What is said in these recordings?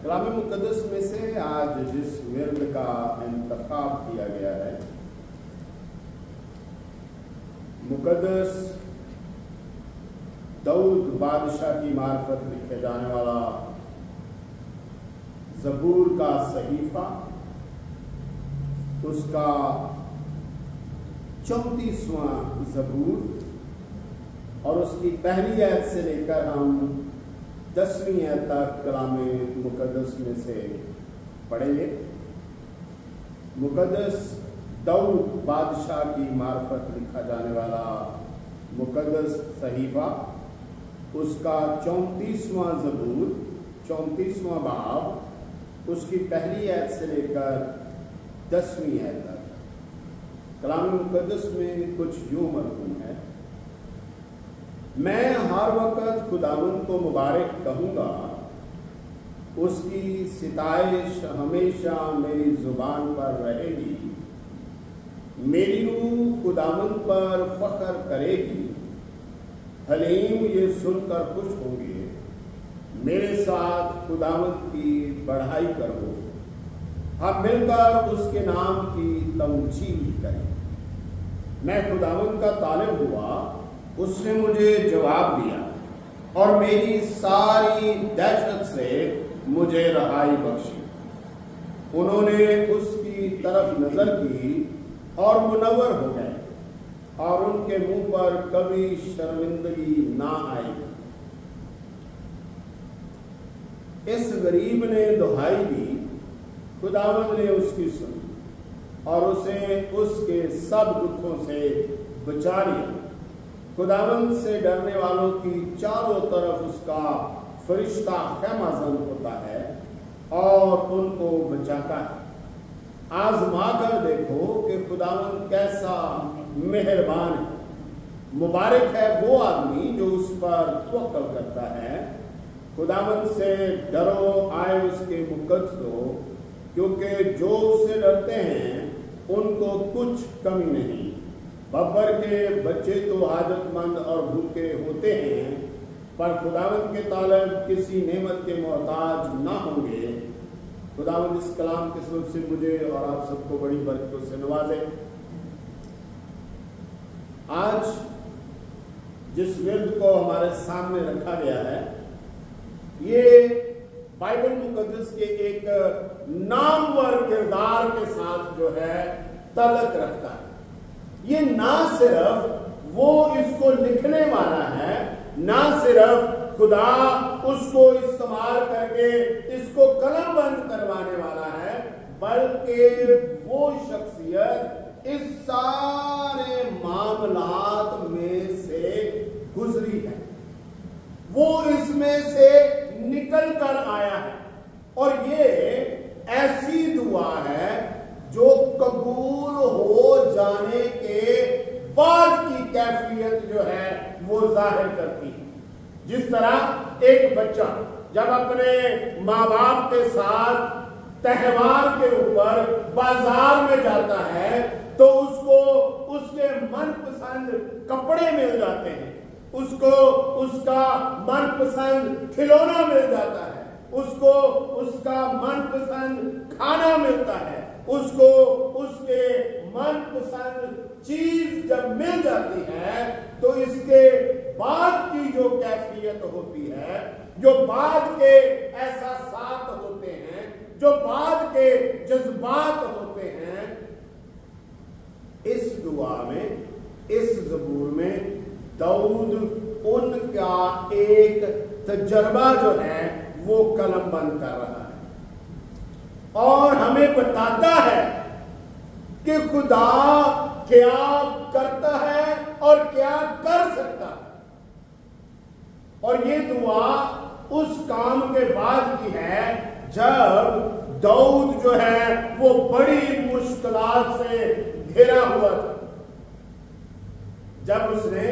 कलाम मुक़द्दस में से आज जिस विर्द का इंतखाब किया गया है, मुक़द्दस दाऊद बादशाह की मार्फत लिखे जाने वाला ज़बूर का सहीफा, उसका 34वां ज़बूर और उसकी पहली आयत से लेकर हम 10वीं आयत तक कलाम मुक़द्दस में से पढ़ेंगे। मुक़द्दस दाऊद बादशाह की मार्फत लिखा जाने वाला मुक़द्दस सहीफा, उसका 34वां ज़बूर, 34वां बाब, उसकी पहली आयत से लेकर 10वीं आयत तक। कलाम मुक़द्दस में कुछ यूं मरहूम है, मैं हर वक़्त खुदावंद को मुबारक कहूँगा, उसकी सिताइश हमेशा मेरी ज़ुबान पर रहेगी। मेरी रूह खुदावंद पर फ़ख्र करेगी, हलीम ये सुनकर खुश होंगे। मेरे साथ खुदावंद की बढ़ाई करो, हम मिलकर उसके नाम की तमजीद करें। मैं खुदावंद का तालिब हुआ, उसने मुझे जवाब दिया और मेरी सारी दहशत से मुझे रहाई बख्शी। उन्होंने उसकी तरफ नजर की और मुनव्वर हो गए और उनके मुंह पर कभी शर्मिंदगी ना आई। इस गरीब ने दुहाई दी, खुदावंद ने उसकी सुनी और उसे उसके सब दुखों से बचा लिया। खुदावंद से डरने वालों की चारों तरफ उसका फरिश्ता खैमाज़न होता है और उनको बचाता है। आजमा कर देखो कि खुदावंद कैसा मेहरबान है। मुबारक है वो आदमी जो उस पर तवक्कुल करता है। खुदावंद से डरो, आए उसके मुकद्दस दो, क्योंकि जो उससे डरते हैं उनको कुछ कमी नहीं। बब्बर के बच्चे तो हाजतमंद और भूखे होते हैं, पर खुदावंद के तालिब किसी नेमत के मोहताज ना होंगे। खुदावंद इस कलाम के सबब से मुझे और आप सबको बड़ी बरकतों से नवाजे। आज जिस विर्द को हमारे सामने रखा गया है, ये बाइबल मुक़द्दस के एक नामवर किरदार के साथ जो है तल्लुक़ रखता है। ये ना सिर्फ वो इसको लिखने वाला है, ना सिर्फ खुदा उसको इस्तेमाल करके इसको कलमबंद करवाने वाला है, बल्कि वो शख्सियत इस सारे मामलात में से गुजरी है, वो इसमें से निकल कर आया है। और ये ऐसी दुआ है जो कबूल हो जाने के बाद की कैफियत जो है वो जाहिर करती है। जिस तरह एक बच्चा जब अपने माँ बाप के साथ त्योहार के ऊपर बाजार में जाता है तो उसको उसके मनपसंद कपड़े मिल जाते हैं, उसको उसका मनपसंद खिलौना मिल जाता है, उसको उसका मनपसंद खाना मिलता है, उसको उसके मनपसंद चीज जब मिल जाती है तो इसके बाद की जो कैफियत होती है, जो बाद के एहसासात होते हैं, जो बाद के जज्बात होते हैं, इस दुआ में, इस ज़बूर में दाऊद उनका एक तजर्बा जो है वो कलमबंद कर रहा है और हमें बताता है कि खुदा क्या करता है और क्या कर सकता है। और ये दुआ उस काम के बाद की है जब दाऊद जो है वो बड़ी मुश्किलात से घिरा हुआ था। जब उसने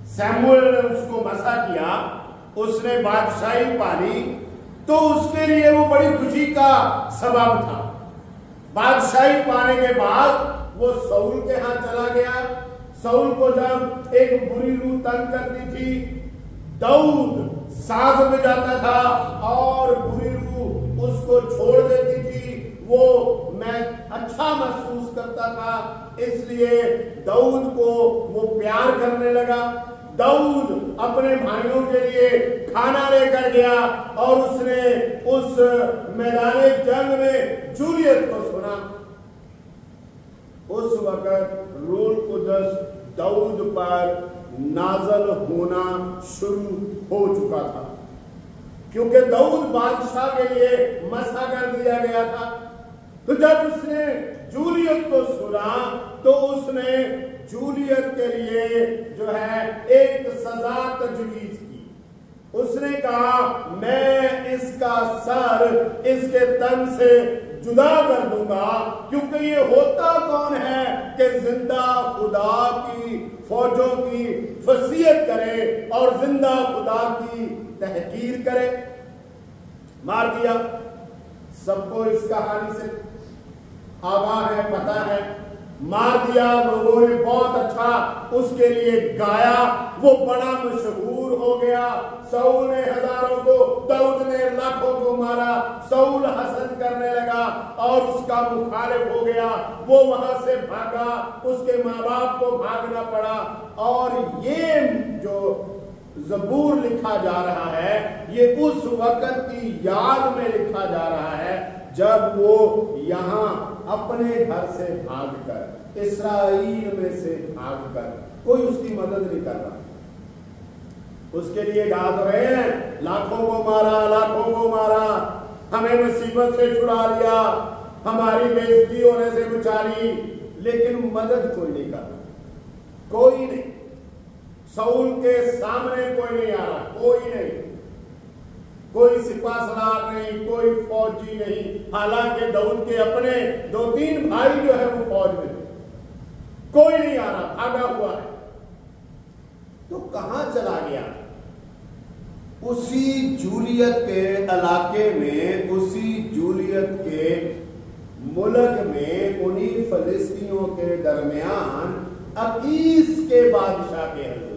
सैमुएल ने उसको मसा किया, उसने बादशाही पाली, तो उसके लिए वो बड़ी खुशी का सबब था। बादशाही पाने के बाद वो शाऊल के हाथ चला गया। शाऊल को जब एक बुरी रूह तंग करती थी, दाऊद साथ में जाता था और बुरी रूह लिए दाऊद को वो प्यार करने लगा। दाऊद अपने भाइयों के लिए खाना लेकर गया और उसने उस मैदाने जंग में जूलियत को सुना। उस वक्त रूह कुद्दस दाऊद पर नाज़िल होना शुरू हो चुका था, क्योंकि दाऊद बादशाह के लिए मसा कर दिया गया था। तो जब उसने जूलियत को सुना तो उसने जूलियत के लिए जो है एक सजा तजवीज की। उसने कहा, मैं इसका सर इसके तन से जुदा कर दूंगा, क्योंकि ये होता कौन है कि जिंदा खुदा की फौजों की फसीयत करे और जिंदा खुदा की तहकीर करे। मार दिया। सबको इस कहानी से आगाह है, पता है। मार दिया, लोगों ने बहुत अच्छा उसके लिए गाया, वो बड़ा मशहूर हो गया। शाऊल ने हजारों को, दाऊद ने लाखों को मारा। शाऊल हसन करने लगा और उसका मुखालिफ हो गया। वो वहां से भागा, उसके माँ बाप को भागना पड़ा। और ये जो ज़बूर लिखा जा रहा है, ये उस वक्त की याद में लिखा जा रहा है जब वो यहां अपने घर से भागकर, इस्राएल में से भागकर, कोई उसकी मदद नहीं कर रहा, उसके लिए गा तो रहे हैं, लाखों को मारा, लाखों को मारा, हमें मुसीबत से छुड़ा लिया, हमारी बेइज्जती होने से बचा ली, लेकिन मदद कोई नहीं कर रहा, कोई नहीं। शाऊल के सामने कोई नहीं आ रहा, कोई नहीं, कोई सिपासलार नहीं, कोई फौजी नहीं। हालांकि दाऊद के अपने 2-3 भाई जो है वो फौज में थे, कोई नहीं आ रहा, भागा हुआ है। तो कहां चला गया? उसी जूलियत के इलाके में, उसी जूलियत के मुल्क में, उन्हीं फलिस्तीनियों के दरमियान अकीस के बादशाह के हजूर,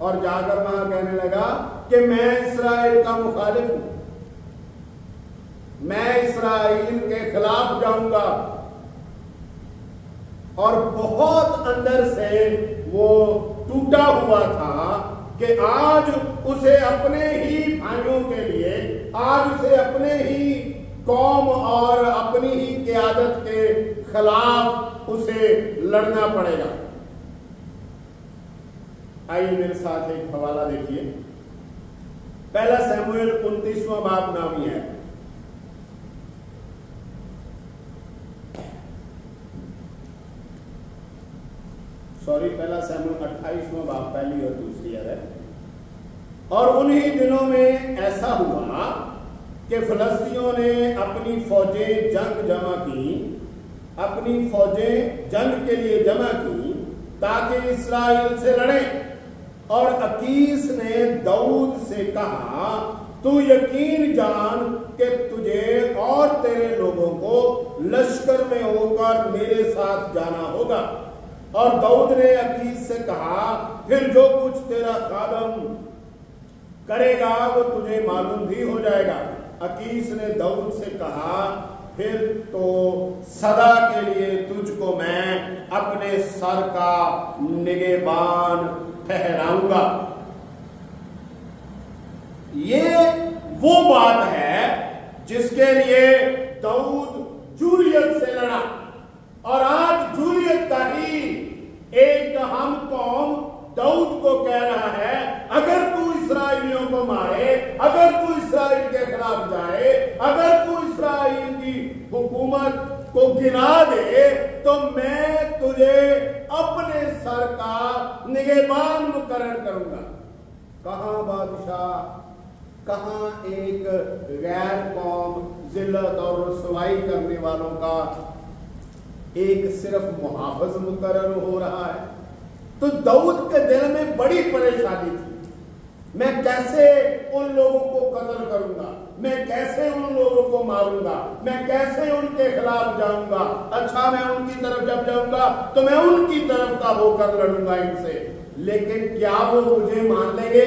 और जाकर वहां कहने लगा कि मैं इस्राएल का मुखालिफ हूं, मैं इस्राएल के खिलाफ जाऊंगा। और बहुत अंदर से वो टूटा हुआ था कि आज उसे अपने ही भाइयों के लिए, आज उसे अपने ही कौम और अपनी ही क़यादत के खिलाफ उसे लड़ना पड़ेगा। आइए मेरे साथ एक हवाला देखिए। पहला शमूएल 29वां बाब नामी है। पहला शमूएल 28वां बाब, पहली और दूसरी है। और उन्हीं दिनों में ऐसा हुआ कि फिलिस्तीनियों ने अपनी फौजें जंग जमा की, अपनी फौजें जंग के लिए जमा की ताकि इस्राएल से लड़ें। और अकीस ने दाऊद से कहा, तू यकीन जान कि तुझे और तेरे लोगों को लश्कर में होकर मेरे साथ जाना होगा। और दाऊद ने अकीस से कहा, फिर जो कुछ तेरा खादम करेगा वो तुझे मालूम भी हो जाएगा। अकीस ने दाऊद से कहा, फिर तो सदा के लिए तुझको मैं अपने सर का निगहबान ठहराऊंगा। ये वो बात है जिसके लिए दाऊद जूलियत से लड़ा। और आज जूलियत का ही एक हम कौम दाऊद को कह रहा है, अगर तू इस्राएलियों को मारे, अगर तू इस्राएल के खिलाफ जाए, अगर तू इस्राएल की हुकूमत को गिरा दे, तो मैं तुझे अपने सर का निगहबान मुकर्रर करूंगा। कहां बादशाह, कहां एक गैर कौम जिल्लत और रुसवाई करने वालों का एक सिर्फ मुहाफ़िज़ मुकर्रर हो रहा है। तो दाऊद के दिल में बड़ी परेशानी थी, मैं कैसे उन लोगों को कत्ल करूंगा, मैं कैसे उन लोगों को मारूंगा, मैं कैसे उनके खिलाफ जाऊंगा। अच्छा, मैं उनकी तरफ जब जाऊंगा तो मैं उनकी तरफ का होकर लड़ूंगा इनसे, लेकिन क्या वो मुझे मान लेंगे?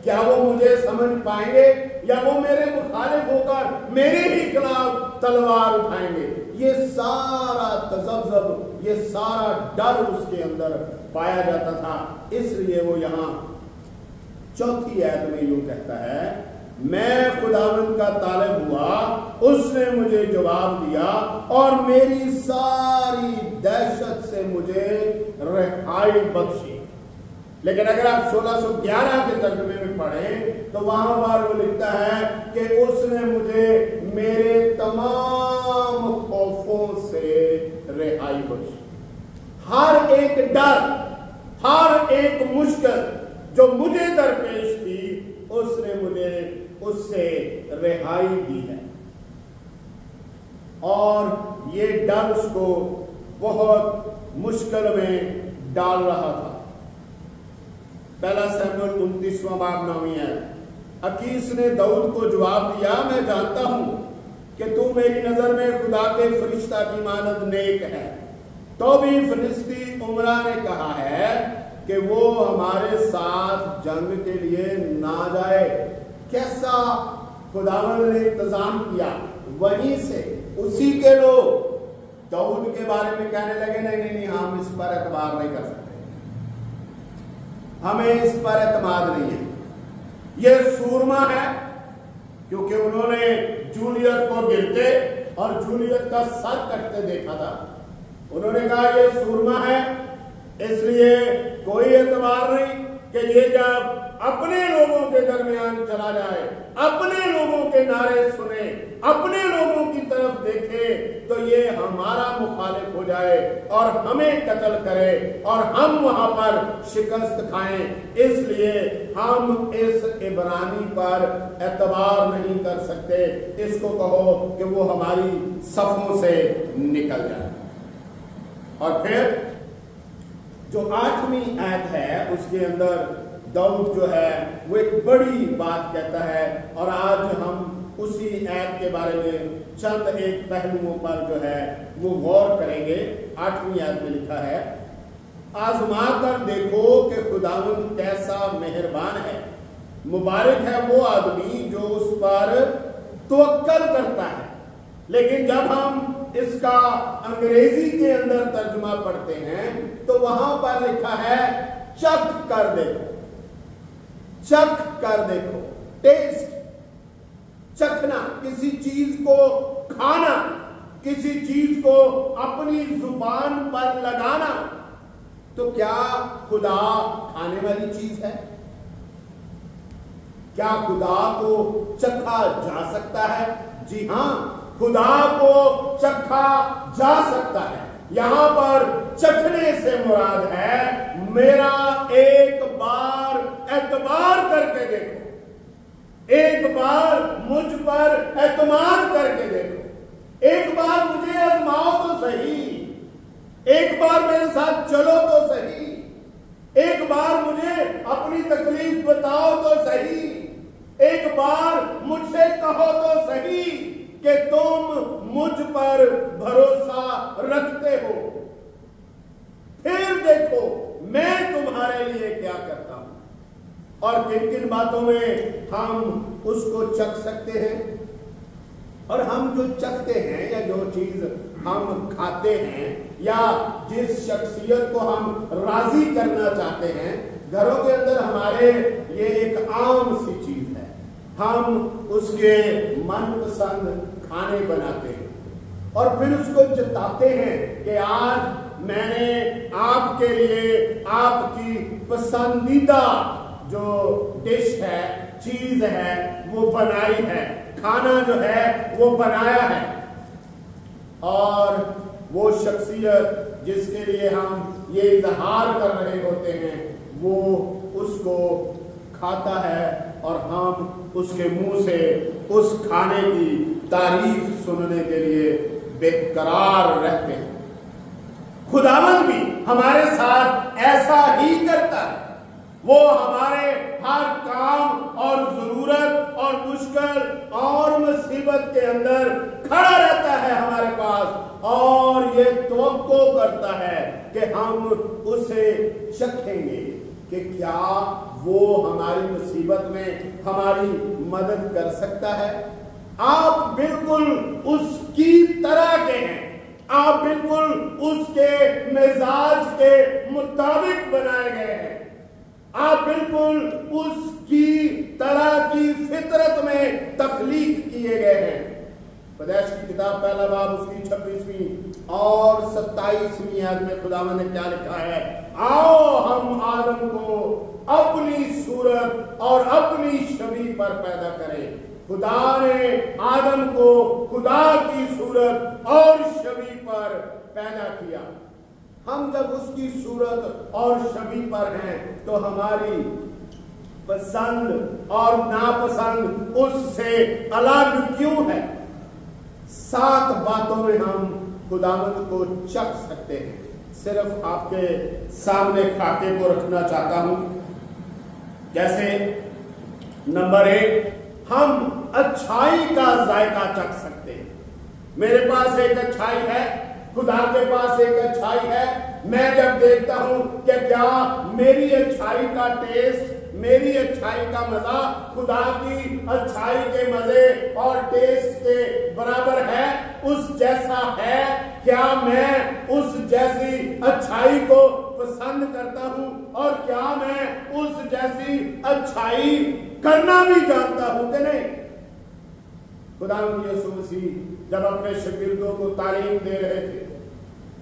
क्या वो मुझे समझ पाएंगे? या वो मेरे मुखालिफ होकर मेरे ही खिलाफ तलवार उठाएंगे? ये सारा तजब्जब, ये सारा डर उसके अंदर पाया जाता था। इसलिए वो यहां चौथी आयत में यूं कहता है, मैं खुदावंद का तालिब हुआ, उसने मुझे जवाब दिया और मेरी सारी दहशत से मुझे रिहाई बख्शी। लेकिन अगर आप 1611 के तर्जुमे में पढ़ें तो वहां पर वो लिखता है कि उसने मुझे मेरे तमाम खौफों से रिहाई बख्शी। हर एक डर, हर एक मुश्किल जो मुझे दरपेश थी, उसने मुझे उससे रिहाई दी है। और ये डर उसको बहुत मुश्किल में डाल रहा था। पहला शमूएल 29वां बाब 9वीं आयत। अकीस ने दाऊद को जवाब दिया, मैं जानता हूं कि तू मेरी नजर में खुदा के फरिश्ता की मानद नेक है, तो भी फिलिस्ती उमरा ने कहा है कि वो हमारे साथ जंग के लिए ना जाए। कैसा खुदावंद ने इंतजाम किया। वहीं से उसी के लोग दाऊद के बारे में कहने लगे, नहीं, हम इस पर एतबार नहीं कर सकते, हमें इस पर एतमाद नहीं है, ये सूरमा है। क्योंकि उन्होंने जूलियत को गिरते और जूलियत का सर कटते देखा था। उन्होंने कहा ये सूरमा है, इसलिए कोई एतबार नहीं कि ये जब अपने लोगों के दरमियान चला जाए, अपने लोगों के नारे सुने, अपने लोगों की तरफ देखे, तो ये हमारा मुखालिफ हो जाए और हमें कत्ल करे और हम वहां पर शिकस्त खाएं। इसलिए हम इस इब्रानी पर एतबार नहीं कर सकते। इसको कहो कि वो हमारी सफों से निकल जाए। और फिर जो 8वीं आयत है उसके अंदर दाऊद जो है वो एक बड़ी बात कहता है। और आज हम उसी आयत के बारे में चंद एक पहलुओं पर जो है वो गौर करेंगे। 8वीं आयत में लिखा है, आजमा कर देखो कि खुदावंद कैसा मेहरबान है, मुबारक है वो आदमी जो उस पर तवक्कल करता है। लेकिन जब हम इसका अंग्रेजी के अंदर तर्जुमा पढ़ते हैं तो वहां पर लिखा है चख कर देखो, चख कर देखो, टेस्ट, चखना, किसी चीज को खाना, किसी चीज को अपनी जुबान पर लगाना। तो क्या खुदा खाने वाली चीज है? क्या खुदा को चखा जा सकता है? जी हां, खुदा को चखा जा सकता है। यहां पर चखने से मुराद है मेरा एक बार एतबार करके देखो, एक बार मुझ पर एतमाद करके देखो, एक बार मुझे आजमाओ तो सही, एक बार मेरे साथ चलो तो सही, एक बार मुझे अपनी तकलीफ बताओ तो सही, एक बार मुझसे कहो तो सही कि तुम मुझ पर भरोसा रखते हो। फिर देखो मैं तुम्हारे लिए क्या करता हूं। और किन किन बातों में हम उसको चख सकते हैं। और हम जो चखते हैं या जो चीज हम खाते हैं या जिस शख्सियत को हम राजी करना चाहते हैं, घरों के अंदर हमारे ये एक आम सी चीज है। हम उसके मनपसंद खाने बनाते हैं और फिर उसको जताते हैं कि आज मैंने आपके लिए आपकी पसंदीदा जो डिश है, चीज है, वो बनाई है, खाना जो है वो बनाया है। और वो शख्सियत जिसके लिए हम ये इजहार कर रहे होते हैं वो उसको खाता है और हम उसके मुंह से उस खाने की तारीफ सुनने के लिए बेकरार रहते हैं। खुदावंद भी हमारे साथ ऐसा ही करता है। वो हमारे हर काम और जरूरत और मुश्किल और मुसीबत के अंदर खड़ा रहता है हमारे पास और ये तवक्को करता है कि हम उसे चखेंगे कि क्या वो हमारी मुसीबत में हमारी मदद कर सकता है। आप बिल्कुल उसकी तरह के हैं। आप बिल्कुल उसके मिजाज के मुताबिक बनाए गए हैं। आप बिल्कुल उसकी तरह की फितरत में तख्लीक किए गए हैं। पैदाइश की किताब पहला बाब उसकी 26वीं और 27वीं आयत में खुदावंद ने क्या लिखा है? आओ हम आदम को अपनी सूरत और अपनी छवि पर पैदा करें। खुदा ने आदम को खुदा की सूरत और छवि पर पैदा किया। हम जब उसकी सूरत और छवि पर हैं तो हमारी पसंद और नापसंद उससे अलग क्यों है? 7 बातों में हम खुदावंद को चख सकते हैं। सिर्फ आपके सामने खाके को रखना चाहता हूं। जैसे नंबर 1, हम अच्छाई का जायका चख सकते हैं। मेरे पास एक अच्छाई है, खुदा के पास एक अच्छाई है। मैं जब देखता हूं कि क्या मेरी अच्छाई का टेस्ट, मेरी अच्छाई का मजा खुदा की अच्छाई के मजे और टेस्ट के बराबर है, उस जैसा है, क्या मैं उस जैसी अच्छाई को पसंद करता हूं और क्या मैं उस जैसी अच्छाई करना भी जानता हूं कि नहीं? खुदावंद यीशु मसीह जब अपने शागिर्दों को तालीम दे रहे थे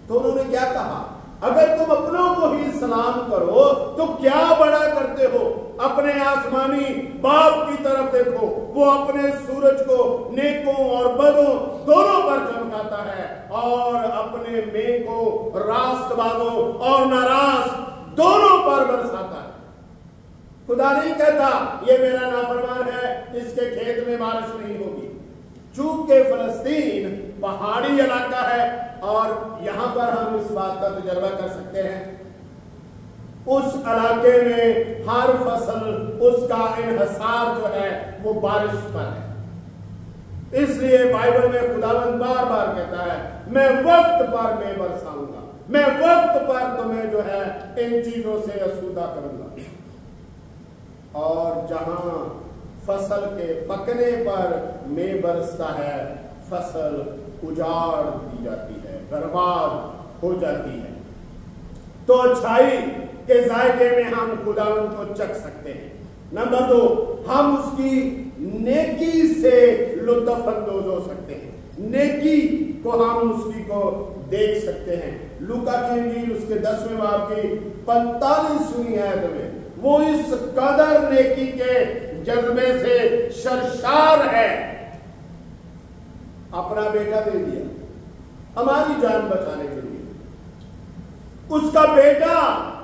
तो उन्होंने क्या कहा? अगर तुम अपनों को ही सलाम करो तो क्या बड़ा करते हो? अपने आसमानी बाप की तरफ देखो, वो अपने सूरज को नेकों और बदों दोनों पर चमकाता है और अपने मेघ को रास्तबाजों और नाराज दोनों पर बरसाता है। खुदा नहीं कहता ये मेरा नाफरमान है, इसके खेत में बारिश नहीं होगी। चूंकि फलस्तीन पहाड़ी इलाका है और यहां पर हम इस बात का तजर्बा कर सकते हैं, उस इलाके में हर फसल उसका इन्हसार जो है वो बारिश पर है। इसलिए बाइबल में खुदावंद बार बार कहता है, मैं वक्त पर मैं बरसाऊंगा, मैं वक्त पर तुम्हें जो है इन चीजों से आसूदा करूंगा। और जहां फसल के पकने पर मैं बरसता है, फसल उजाड़ दी जाती है, बर्बाद हो जाती है। तो अच्छाई के जायके में हम खुदावंद को चख सकते हैं। नंबर 2, हम उसकी नेकी से लुत्फ अंदोज हो सकते हैं। नेकी को हम उसकी को देख सकते हैं। लूका की इंजील उसके 10वें बाब की 45वीं आयत में वो इस कदर नेकी के जज्बे से सरशार है, अपना बेटा दे दिया हमारी जान बचाने के लिए। उसका बेटा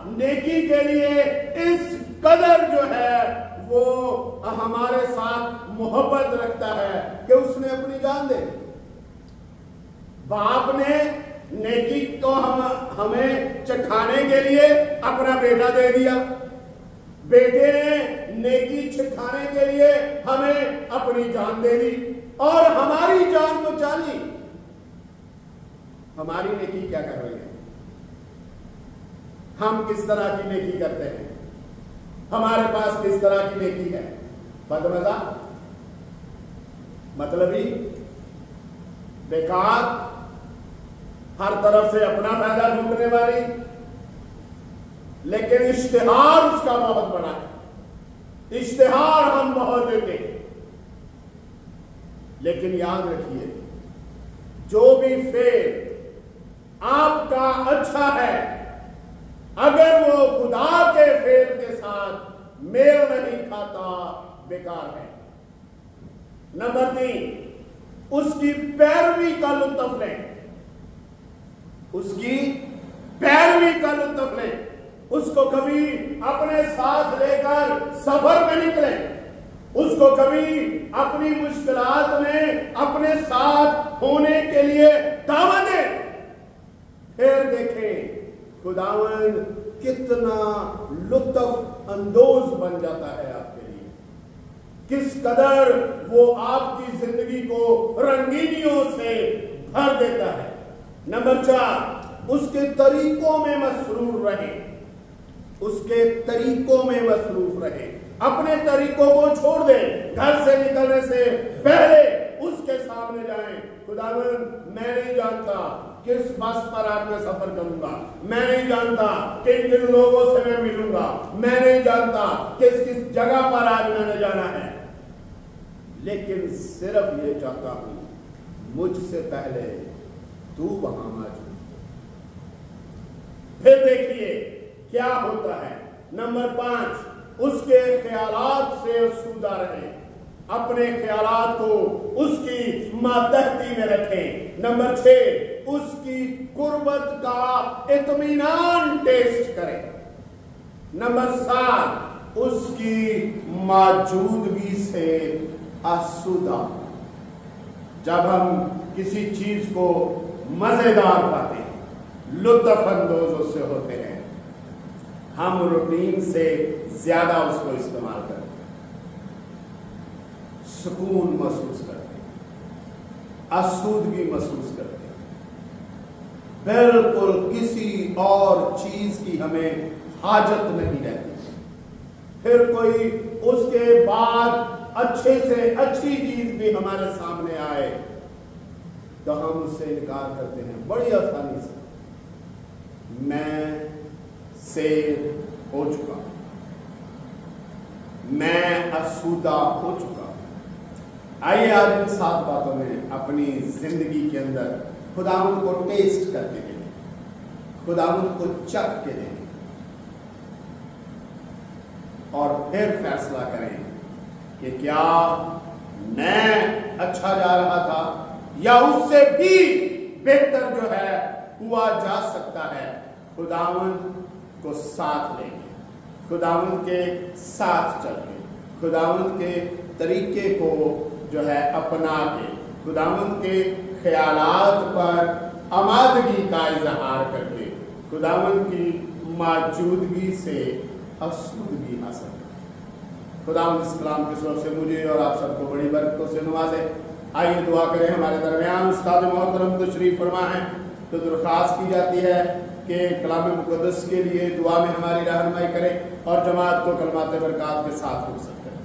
नेकी के लिए इस कदर जो है वो हमारे साथ मोहब्बत रखता है कि उसने अपनी जान दे दी। बाप ने नेकी को हमें चखाने के लिए अपना बेटा दे दिया, बेटे ने नेकी छिखाने के लिए हमें अपनी जान दे दी और हमारी जान बचा ली। हमारी नेकी क्या कर रही है? हम किस तरह की नेकी करते हैं? हमारे पास किस तरह की नेकी है? बदमजा, मतलबी, बेकार, हर तरफ से अपना फायदा ढूंढने वाली, लेकिन इश्तिहार उसका बहुत बड़ा है। इश्तिहार हम बहुत देते हैं, लेकिन याद रखिए जो भी फेल आपका अच्छा है, अगर वो खुदा के फेल के साथ मेल नहीं खाता, बेकार है। नंबर 3, उसकी पैरवी का लुत्फ लें। उसकी पैरवी का लुत्फ लें। उसको कभी अपने साथ लेकर सफर में निकले, उसको कभी अपनी मुश्किलात में अपने साथ होने के लिए दावत दें। फिर देखें खुदावंद कितना लुत्फ अंदोज बन जाता है आपके लिए, किस कदर वो आपकी जिंदगी को रंगीनियों से भर देता है। नंबर 4, उसके तरीकों में मसरूर रहे। उसके तरीकों में मसरूफ रहे, अपने तरीकों को छोड़ दे। घर से निकलने से पहले उसके सामने जाएं, खुदावंद मैं नहीं जानता किस बस पर आज मैं सफर करूंगा, मैं नहीं जानता किन किन लोगों से मैं मिलूंगा, मैं नहीं जानता किस किस जगह पर आज मैंने जाना है, लेकिन सिर्फ ये चाहता हूं मुझसे पहले तू वहां मौजूद। फिर देखिए क्या होता है। नंबर 5, उसके ख्यालात से आसूदा रहें, अपने ख्यालात को उसकी मातहती में रखें। नंबर 6, उसकी कुर्बत का इत्मीनान टेस्ट करें। नंबर 7, उसकी मौजूदगी से आसूदा। जब हम किसी चीज को मजेदार पाते हैं, लुत्फ अंदोज उससे होते हैं, हम रूटीन से ज्यादा उसको इस्तेमाल करते हैं, सुकून महसूस करते हैं, आसूदगी महसूस करते हैं। बिल्कुल किसी और चीज की हमें हाजत नहीं रहती। फिर कोई उसके बाद अच्छे से अच्छी चीज भी हमारे सामने आए तो हम उससे इनकार करते हैं बड़ी आसानी से। मैं सेव हो चुका, मैं आसूदा हो चुका। आइए आज इन 7 बातों में अपनी जिंदगी के अंदर खुदावंद को टेस्ट करके देखें, खुदावंद को चख के देखें और फिर फैसला करें कि क्या मैं अच्छा जा रहा था या उससे भी बेहतर जो है हुआ जा सकता है। खुदावंद को साथ लेंगे, खुदावंद के साथ चल के, खुदावंद के तरीके को जो है अपना के, खुदावंद के ख्यालात पर आमादगी का इजहार करके, खुदावंद की मौजूदगी से आसूदगी हासिल करें। खुदावंद इस कलाम के सबब से मुझे और आप सबको बड़ी बरकतों से नवाजे। आइए दुआ करें। हमारे दरमियान उस्ताद मोहतरम तशरीफ फरमा है, तो दरख्वास्त की जाती है कि कलाम मुक़द्दस के लिए दुआ में हमारी रहनुमाई करें और जमात को कलमात बरक़ात के साथ रुख़सत करें।